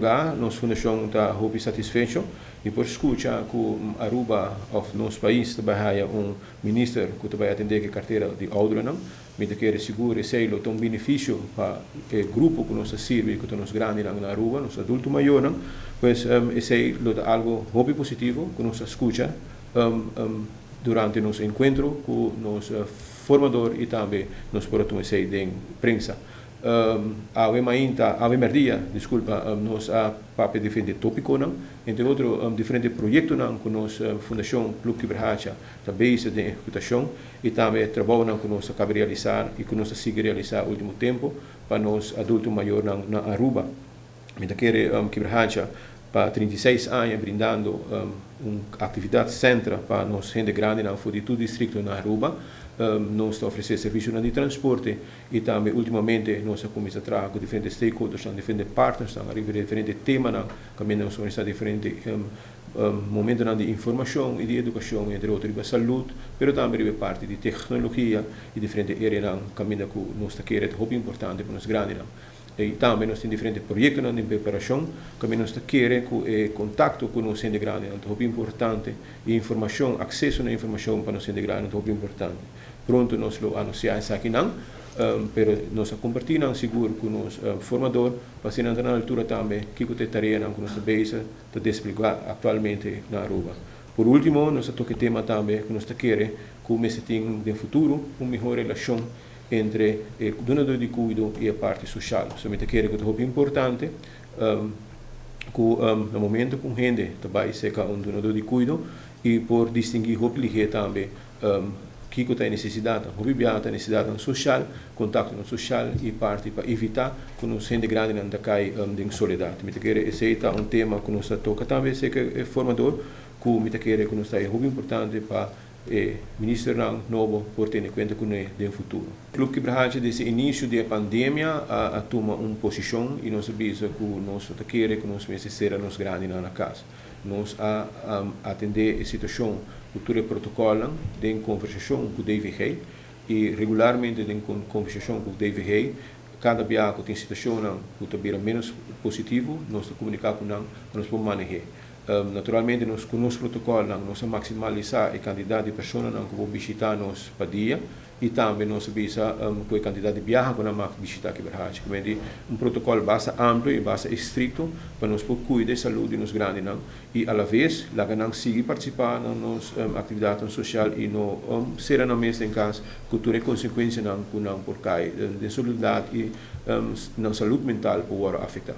lugar, nossa fundação está muito satisfeita e por escutar que Aruba, of nosso país, trabalha ministro que vai atender a carteira de Audrenam, me quer seguro e tem benefício para o grupo que nos serve, que nos grande na Aruba, nos adultos maiores, pois esse é algo muito positivo que nos escuta durante nosso encontro com nosso formador e também nos produtos de prensa. Ave Maria, desculpa, nós para defender tópico, entre outros diferentes projetos com nossa Fundação Clube Quibrahacha, da base de executação e também trabalho que nós acabamos de realizar e que nós seguimos realizar no último tempo para os adultos maiores na Aruba. Então, Quibrahacha para 36 anos brindando uma atividade central para nós gente grande na todo o distrito na Aruba. Nós oferecemos serviço de transporte e também, ultimamente, nós começamos a trabalhar com diferentes stakeholders, diferentes partners, diferentes temas, também nós organizamos diferentes momentos de informação e de educação, entre outros, de saúde, mas também de parte de tecnologia e diferentes áreas que nós queremos, é muito importante para nós grandes. E também nós temos diferentes projetos de preparação, que nós queremos contato com os gente grande, é muito importante, e informação, acesso à informação para os gente grande, é muito importante. Pronto, nós lo anunciamos aqui não, mas nós compartilhamos seguro com o nosso formador, para ser na altura também, que a tarefa que nós base de desplegar atualmente na Aruba. Por último, nós temos o tema também que nós queremos, como se tem no futuro, uma melhor relação entre o donador de cuido e a parte social. Somente quero que é muito importante, que no momento que a gente também seja um donador de cuido, e por distinguir o que também, que tem necessidade, a necessidade social, contato social e parte para evitar que a gente grande não caia em soledade. Esse é um tema que nós toca também, sei que é formador, que nos é muito importante para ministro novo por ter em conta com o futuro. O Clube Quibrahacha, desde o início da pandemia, a toma uma posição e nós sabemos que nós queremos que nós necessitamos nos grandes na casa. Nós atender a situação, o protocolo de conversação com o DVG e regularmente de conversação com o DVG, cada dia que tem situação que está menos positivo, nós comunicamos com nós podemos manejar. Naturalmente, nós com o nosso protocolo, nós maximalizar a quantidade de pessoas que vão visitar nos para dia e também nós visa com a quantidade de viagens que nós visitar Quibrahacha. Um protocolo bastante amplo e bastante estrito para nós cuidar da saúde dos grandes e, à vez, lá que nós seguir participar nas atividades sociais e não ser na mesa em casa que todas as consequências que não por cair de saúde e na saúde mental por afetar.